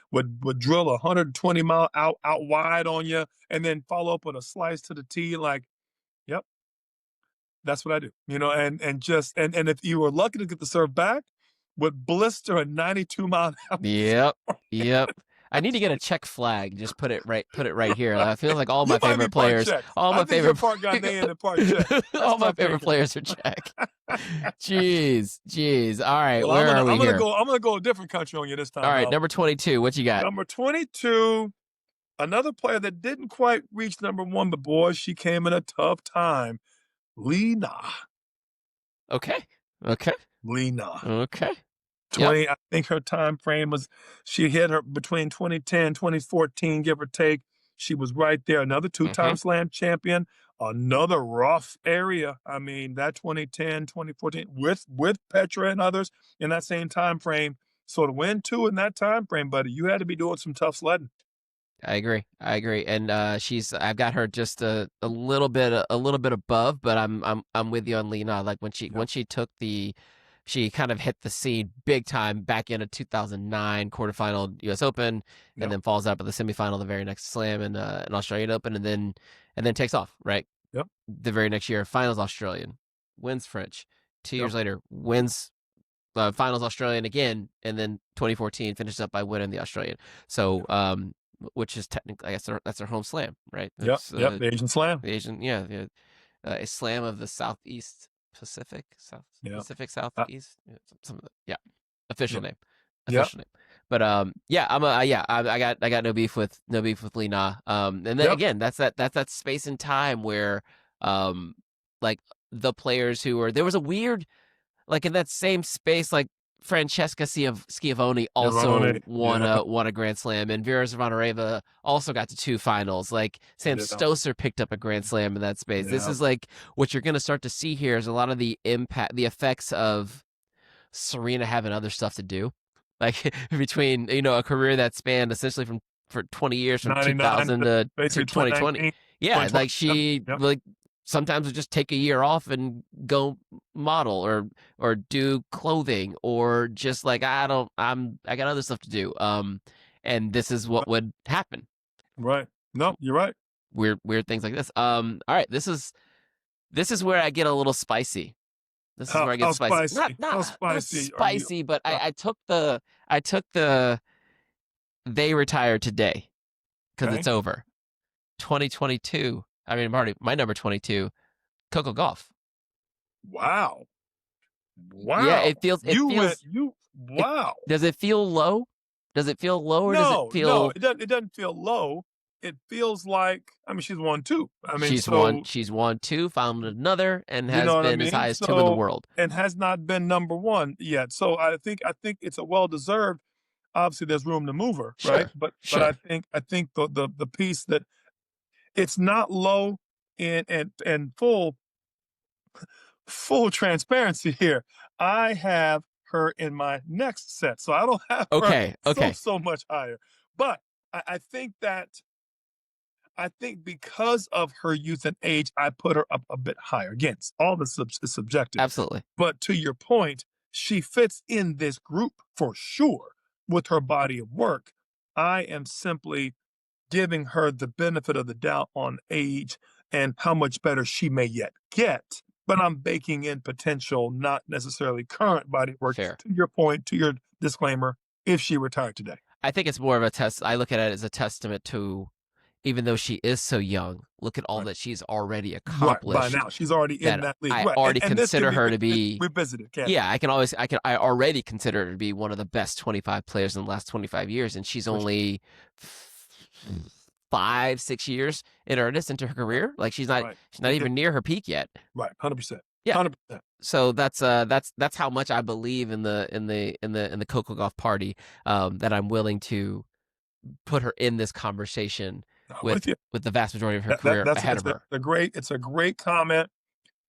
Speaker 2: would drill 120-mile out wide on you and then follow up with a slice to the tee. Like, yep, that's what I do. And if you were lucky to get the serve back, would blister a 92-mile-an-hour.
Speaker 1: yep, yep. I need to get a check flag. Just put it right here. I feel like
Speaker 2: You might be part Czech. I think you're part Ghanaian and part Czech. That's
Speaker 1: all my
Speaker 2: my
Speaker 1: favorite
Speaker 2: thinking.
Speaker 1: players are Czech. Jeez. All right,
Speaker 2: Well,
Speaker 1: where are we here?
Speaker 2: I'm gonna go a different country on you this time.
Speaker 1: All right,
Speaker 2: Al.
Speaker 1: number 22. What you got?
Speaker 2: Number 22, another player that didn't quite reach number 1, but boy, she came in a tough time. Lena.
Speaker 1: Okay.
Speaker 2: Lena.
Speaker 1: Yep.
Speaker 2: 20, I think her time frame was she hit her between 2010, 2014, give or take. She was right there. Another 2-time slam champion, another rough area. I mean, that 2010, 2014 with Petra and others in that same time frame. So to win 2 in that time frame, buddy, you had to be doing some tough sledding.
Speaker 1: I agree. And I've got her just a little bit above, but I'm with you on Lena. Like when she kind of hit the scene big time back in a 2009 quarterfinal U.S. Open, and then falls out of the semifinal the very next slam in an Australian Open, and then takes off right.
Speaker 2: Yep.
Speaker 1: The very next year, finals Australian, wins French. 2 years later, wins finals Australian again, and then 2014 finishes up by winning the Australian. So, which is technically, I guess that's their home slam, right?
Speaker 2: Yep. The Asian Slam.
Speaker 1: The Asian, a slam of the Southeast Pacific, Pacific Southeast, official name, official name. But I got no beef with Lena. And then again, that's that space and time where, like the players who were there was a weird, like in that same space, like Francesca Schiavone also won a Grand Slam, and Vera Zvonareva also got to 2 finals. Like Sam Stosur picked up a Grand Slam in that space. This is like what you're going to start to see here is a lot of the effects of Serena having other stuff to do, like between a career that spanned essentially for 20 years from 2000 to 2020. Yeah, like she like sometimes would just take a year off and go model or do clothing or just like I got other stuff to do. And this is what would happen.
Speaker 2: Right. No, you're right.
Speaker 1: Weird things like this. All right, this is where I get a little spicy. This is where I get spicy. Not spicy, but I took the they retired today because it's over. 2022. I mean, Marty, my number 22, Coco Gauff.
Speaker 2: Wow.
Speaker 1: Yeah, it feels.
Speaker 2: Wow.
Speaker 1: Does it feel low? Does it feel low, or does it feel?
Speaker 2: No, it doesn't feel low. It feels like, I mean, she's won 2. I mean,
Speaker 1: she's won 2, found another, and has been as high as 2 in the world,
Speaker 2: and has not been number 1 yet. So I think it's a well deserved. Obviously, there's room to move her, right? But I think the piece that it's not low and full full transparency here, I have her in my next set, so I don't have her
Speaker 1: Okay, okay,
Speaker 2: so much higher. But I think because of her youth and age, I put her up a bit higher. Again, all this is subjective.
Speaker 1: absolutely.
Speaker 2: But to your point, she fits in this group for sure with her body of work. I am simply giving her the benefit of the doubt on age and how much better she may yet get. But I'm baking in potential, not necessarily current body of work.
Speaker 1: Fair.
Speaker 2: To your point, to your disclaimer, if she retired today.
Speaker 1: I think it's more of a test. I look at it as a testament to, even though she is so young, look at all
Speaker 2: Right.
Speaker 1: that she's already
Speaker 2: Right. By
Speaker 1: accomplished.
Speaker 2: now, she's already in
Speaker 1: That
Speaker 2: that league.
Speaker 1: I
Speaker 2: Right.
Speaker 1: already
Speaker 2: And this
Speaker 1: consider
Speaker 2: can
Speaker 1: her
Speaker 2: be
Speaker 1: to be.
Speaker 2: revisited, can't it?
Speaker 1: Yeah, I already consider her to be one of the best 25 players in the last 25 years, and she's
Speaker 2: For sure.
Speaker 1: only 5, 6 years in earnest into her career. Like she's not
Speaker 2: Right.
Speaker 1: even near her peak yet.
Speaker 2: Right. 100%.
Speaker 1: Yeah.
Speaker 2: 100%.
Speaker 1: So that's how much I believe in the Coco Gauff party, that I'm willing to put her in this conversation
Speaker 2: I'm
Speaker 1: with
Speaker 2: with you.
Speaker 1: the vast majority of her
Speaker 2: That, that,
Speaker 1: career
Speaker 2: that's
Speaker 1: ahead of her.
Speaker 2: it's a great comment.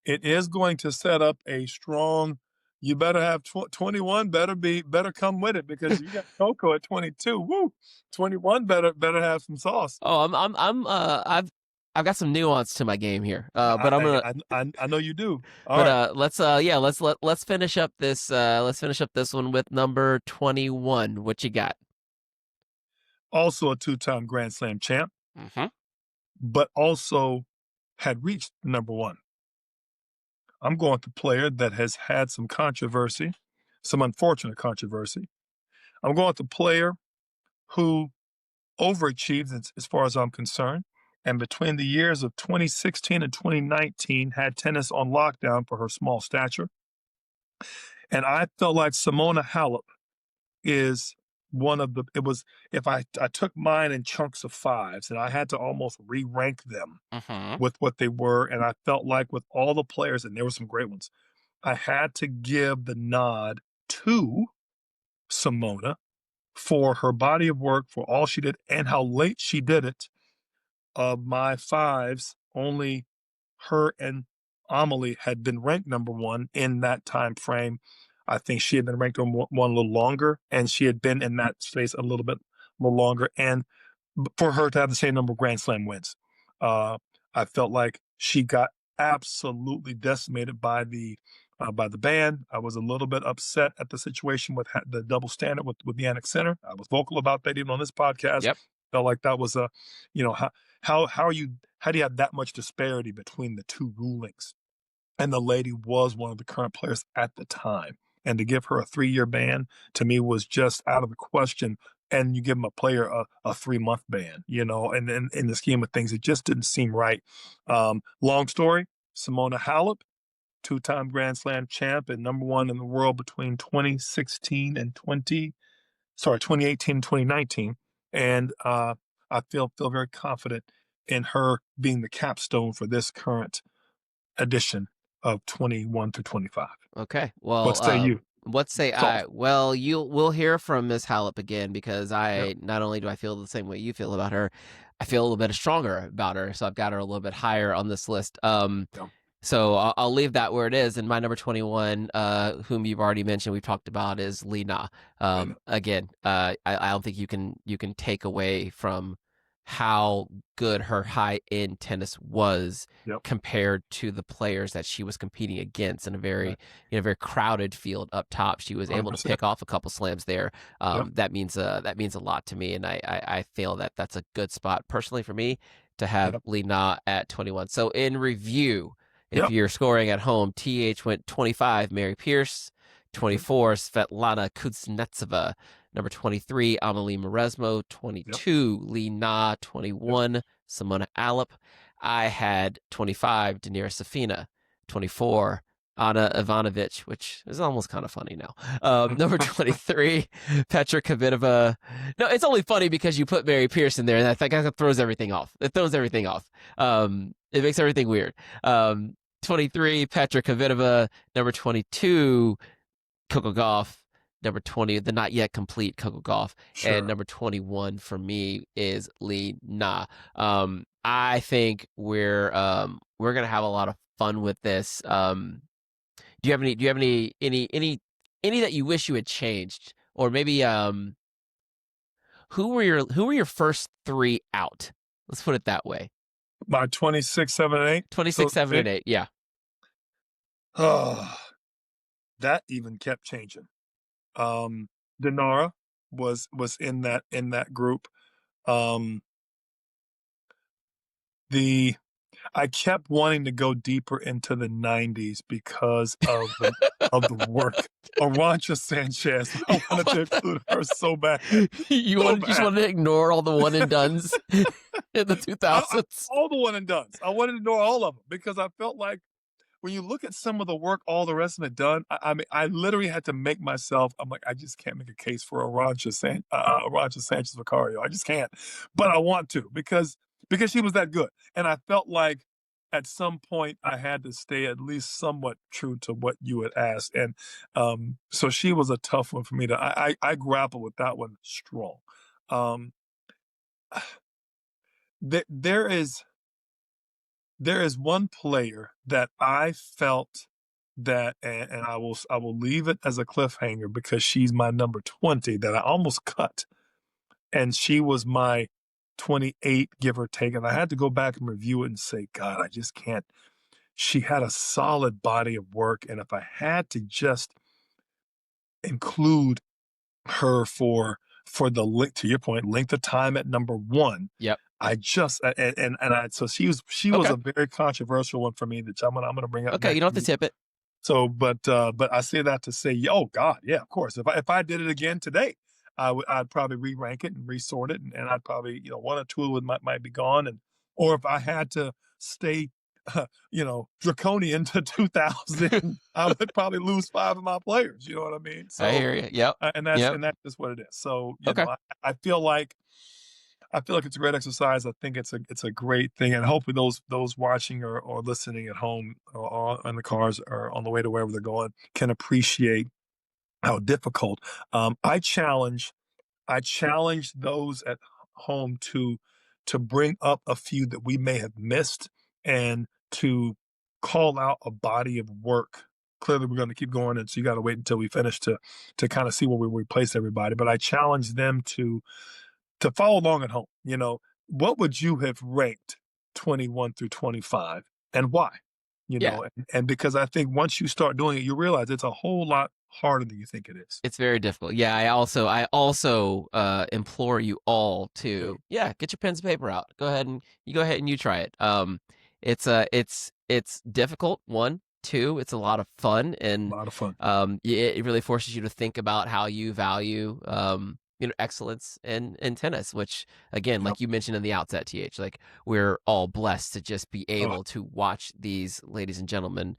Speaker 2: It is going to set up a strong. You better have 21. Better come with it because you got Coco at 22. Woo, 21 better have some sauce.
Speaker 1: Oh, I've got some nuance to my game here. But I'm gonna.
Speaker 2: I know you do. All
Speaker 1: But
Speaker 2: right.
Speaker 1: let's finish up this one with number 21. What you got?
Speaker 2: Also a two-time Grand Slam champ, but also had reached number one. I'm going with the player that has had some controversy, some unfortunate controversy. I'm going with the player who overachieved as far as I'm concerned. And between the years of 2016 and 2019, had tennis on lockdown for her small stature. And I felt like Simona Halep is one of the, it was, if I took mine in chunks of fives and I had to almost re-rank them with what they were. And I felt like with all the players, and there were some great ones, I had to give the nod to Simona for her body of work, for all she did, and how late she did it. Of my fives, only her and Amélie had been ranked number one in that time frame. I think she had been ranked on one a little longer, and she had been in that space a little bit more longer. And for her to have the same number of Grand Slam wins, I felt like she got absolutely decimated by the ban. I was a little bit upset at the situation with the double standard with the Yannick Center. I was vocal about that even on this podcast.
Speaker 1: Yep.
Speaker 2: Felt like that was a, how do you have that much disparity between the two rulings? And the lady was one of the current players at the time. And to give her a 3-year ban to me was just out of the question. And you give him a player a 3-month ban, and in the scheme of things, it just didn't seem right. Long story, Simona Halep, 2-time Grand Slam champ and number one in the world between 2018 and 2019. And I feel very confident in her being the capstone for this current edition of 21 through 25.
Speaker 1: Okay. Well,
Speaker 2: What say you?
Speaker 1: What say I? Well, we'll hear from Miss Halep again because not only do I feel the same way you feel about her, I feel a little bit stronger about her. So I've got her a little bit higher on this list. So I'll leave that where it is. And my number 21, whom you've already mentioned, we've talked about, is Li Na. Again, I don't think you can take away from how good her high-end tennis was compared to the players that she was competing against in a very crowded field up top. She was able
Speaker 2: 100%.
Speaker 1: to pick off a couple slams there. That means a lot to me, and I feel that that's a good spot personally for me to have Li Na at 21. So in review, if you're scoring at home, TH went 25, Mary Pierce, 24, Svetlana Kuznetsova, number 23, Amélie Mauresmo, 22, Li Na, 21, Simona Halep. I had 25, Dinara Safina, 24, Ana Ivanovic, which is almost kind of funny now. Number 23, Petra Kvitova. No, it's only funny because you put Mary Pierce in there, and I think that throws everything off. It throws everything off. It makes everything weird. 23, Petra Kvitova. Number 22, Coco Gauff. Number 20, the not yet complete Coco Gauff. And number 21 for me is Li Na. I think we're gonna have a lot of fun with this. Do you have any that you wish you had changed, or maybe who were your first three out? Let's put it that way.
Speaker 2: My 26, 7, and 8.
Speaker 1: 26, 7, and 8. Yeah.
Speaker 2: Oh, that even kept changing. Dinara was in that group. The I kept wanting to go deeper into the 90s because of the work. Arantxa Sanchez, I wanted to include her so bad.
Speaker 1: You just wanted to ignore all the one and dones in the 2000s.
Speaker 2: All the one and dones. I wanted to ignore all of them because I felt like when you look at some of the work all the rest of it done, I mean, I literally had to make myself. I'm like, I just can't make a case for Arantxa Sanchez Vicario. I just can't, but I want to because she was that good, and I felt like at some point I had to stay at least somewhat true to what you had asked, and so she was a tough one for me to. I grapple with that one strong. Um, there is one player that I felt that, and I will leave it as a cliffhanger because she's my number 20 that I almost cut, and she was my 28, give or take, and I had to go back and review it and say, God, I just can't. She had a solid body of work, and if I had to just include her for the link to your point, length of time at number 1.
Speaker 1: Yep.
Speaker 2: I just and I so she was
Speaker 1: Okay.
Speaker 2: a very controversial one for me that I'm gonna bring up.
Speaker 1: Okay, you don't have to tip it.
Speaker 2: So, but I say that to say, oh God, yeah, of course. If I did it again today, I'd probably re-rank it and resort it, and I'd probably one or two of it might be gone, and or if I had to stay, draconian to 2000, I would probably lose 5 of my players. You know what I mean? So
Speaker 1: I hear you. Yep.
Speaker 2: and that's just what it is. So
Speaker 1: Okay.
Speaker 2: I feel like it's a great exercise. I think it's a great thing, and hopefully those watching or listening at home or in the cars or on the way to wherever they're going can appreciate how difficult. I challenge those at home to bring up a few that we may have missed and to call out a body of work. Clearly, we're going to keep going, and so you got to wait until we finish to kind of see where we replace everybody. But I challenge them to follow along at home. What would you have ranked 21 through 25 and why?
Speaker 1: Yeah.
Speaker 2: And because I think once you start doing it, you realize it's a whole lot harder than you think it is.
Speaker 1: It's very difficult. Yeah, I also implore you all to get your pens and paper out. Go ahead and you try it. It's difficult. 1, 2, it's a lot of fun, and
Speaker 2: A lot of fun.
Speaker 1: It really forces you to think about how you value excellence in tennis, which again, like you mentioned in the outset, like we're all blessed to just be able to watch these ladies and gentlemen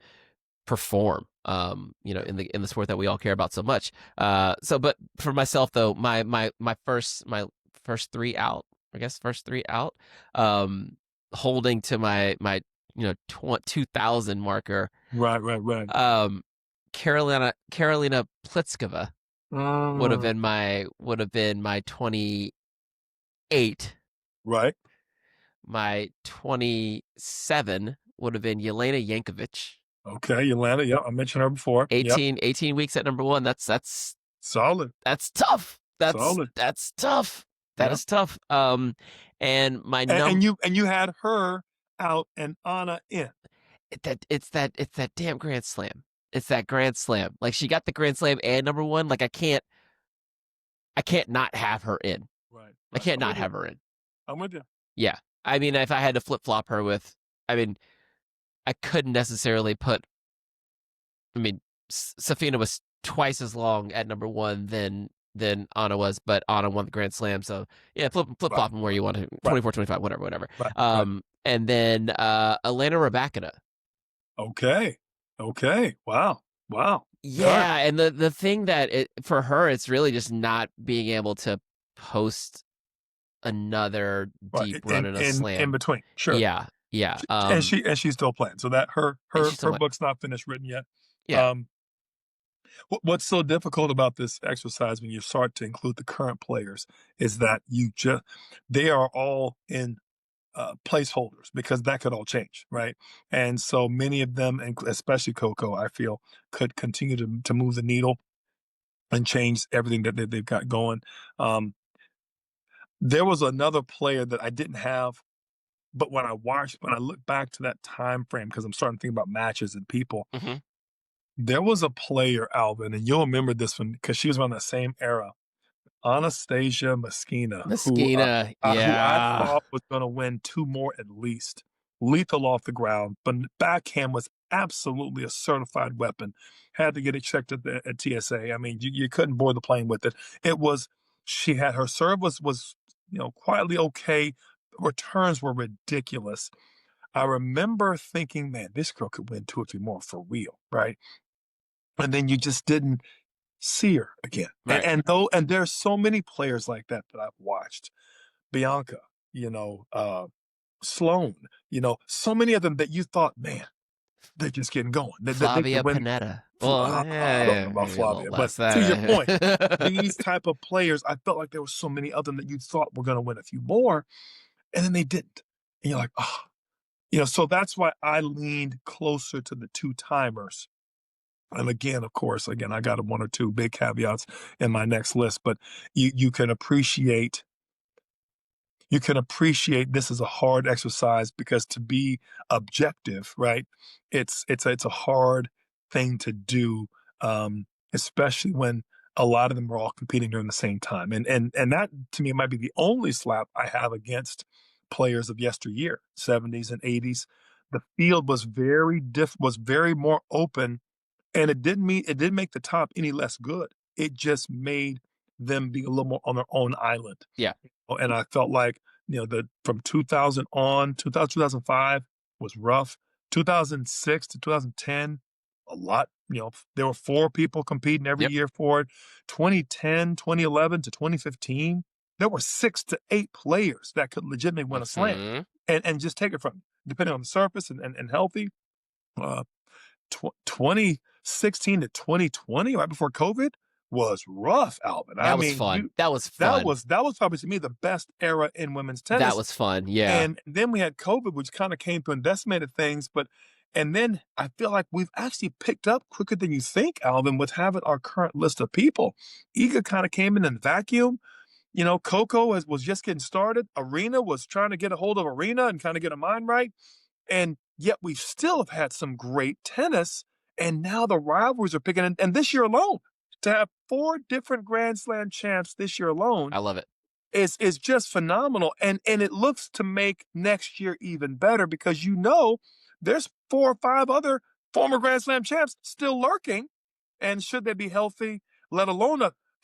Speaker 1: perform in the sport that we all care about so much. But for myself though, my first 3 out, holding to my 2000 marker.
Speaker 2: Right.
Speaker 1: Carolina Pliskova would have been my 28.
Speaker 2: Right.
Speaker 1: My 27 would have been Jelena Jankovic.
Speaker 2: Okay, Yolanda. Yeah, I mentioned her before.
Speaker 1: 18 weeks at number 1. That's
Speaker 2: solid.
Speaker 1: That's tough.
Speaker 2: Solid.
Speaker 1: That's tough. That is tough. And my
Speaker 2: and you had her out and Anna in.
Speaker 1: It's that damn Grand Slam. It's that Grand Slam. Like she got the Grand Slam and number 1. Like I can't not have her in.
Speaker 2: Right.
Speaker 1: I can't not have her in.
Speaker 2: I'm with you.
Speaker 1: Yeah. I mean, if I had to flip flop her with, I couldn't necessarily put. Safina was twice as long at number 1 than Anna was, but Anna won the Grand Slam. So yeah, flip flop them where you want to. 24, 25, whatever.
Speaker 2: Right.
Speaker 1: And then Elena Rybakina.
Speaker 2: Okay. Wow.
Speaker 1: Yeah, and the thing that for her, it's really just not being able to post another deep run in a slam
Speaker 2: in between. Sure.
Speaker 1: Yeah.
Speaker 2: And she's still playing. So that her book's not finished written yet.
Speaker 1: Yeah.
Speaker 2: What's so difficult about this exercise when you start to include the current players is that they are all in placeholders because that could all change, right? And so many of them, and especially Coco, I feel could continue to move the needle and change everything that they've got going. Um, there was another player that I didn't have, but when I look back to that time frame, because I'm starting to think about matches and people,
Speaker 1: Mm-hmm.
Speaker 2: there was a player, Alvin, and you'll remember this one because she was around that same era. Anastasia Moschina,
Speaker 1: Mosquina,
Speaker 2: who I
Speaker 1: yeah.
Speaker 2: thought was going to win two more at least. Lethal off the ground, but backhand was absolutely a certified weapon. Had to get it checked at TSA. I mean, you couldn't board the plane with it. It was she had her serve was quietly okay. Returns were ridiculous. I remember thinking, man, this girl could win two or three more for real, right? And then you just didn't see her again.
Speaker 1: Right.
Speaker 2: And there's so many players like that I've watched. Bianca, Sloane, so many of them that you thought, man, they're just getting going. They
Speaker 1: Flavia
Speaker 2: could win.
Speaker 1: Panetta. Well,
Speaker 2: I don't know about
Speaker 1: maybe a little
Speaker 2: Flavia, but
Speaker 1: less
Speaker 2: to your point,
Speaker 1: that.
Speaker 2: these type of players, I felt like there were so many of them that you thought were going to win a few more, and then they didn't. And you're like, so that's why I leaned closer to the two timers. And again, of course, I got one or two big caveats in my next list, but you can appreciate this is a hard exercise because to be objective, right? It's a hard thing to do, especially when a lot of them are all competing during the same time. And that to me might be the only slap I have against players of yesteryear, 70s and 80s. The field was very more open, and it didn't make the top any less good. It just made them be a little more on their own island.
Speaker 1: Yeah.
Speaker 2: And I felt like, from 2000 on, 2005 was rough. 2006 to 2010, a lot. There were four people competing every
Speaker 1: Yep.
Speaker 2: year for it. 2010, 2011 to 2015, there were 6 to 8 players that could legitimately win a slam.
Speaker 1: Mhm.
Speaker 2: And just take it from, depending on the surface and healthy, uh, 2016 to 2020, right before COVID, was rough, Alvin. I
Speaker 1: That was
Speaker 2: mean,
Speaker 1: fun. That was
Speaker 2: that
Speaker 1: fun.
Speaker 2: was that was probably to me the best era in women's
Speaker 1: That
Speaker 2: tennis.
Speaker 1: was fun. Yeah.
Speaker 2: And then we had COVID, which kind of came through and decimated things. And then I feel like we've actually picked up quicker than you think, Alvin, with having our current list of people. Iga kind of came in and vacuum. Coco was just getting started. Arena was trying to get a hold of Arena and kind of get a mind right. And yet we still have had some great tennis. And now the rivalries are picking. And this year alone, to have 4 different Grand Slam champs this year alone
Speaker 1: I love it.
Speaker 2: is just phenomenal. And it looks to make next year even better because there's 4 or 5 other former Grand Slam champs still lurking. And should they be healthy, let alone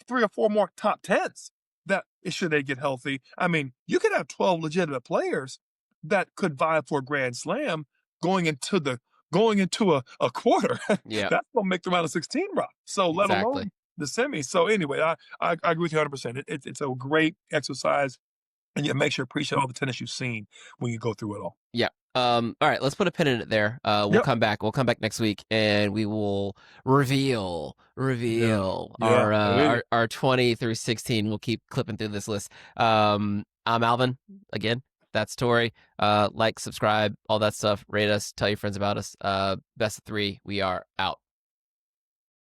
Speaker 2: 3 or 4 more top 10s, should they get healthy. I mean, you could have 12 legitimate players that could vie for a Grand Slam going into a quarter.
Speaker 1: Yeah.
Speaker 2: That's gonna make the round of 16 rock. So let
Speaker 1: Exactly.
Speaker 2: alone the semi. So anyway, I agree with you 100%. It's a great exercise, and it makes you appreciate all the tennis you've seen when you go through it all.
Speaker 1: Yeah. All right, let's put a pin in it there. We'll
Speaker 2: Yep.
Speaker 1: come back. We'll come back next week and we will reveal
Speaker 2: Yeah.
Speaker 1: our 20 through 16. We'll keep clipping through this list. I'm Alvin again. That's Tori. Like, subscribe, all that stuff. Rate us, tell your friends about us. Best of 3. We are out.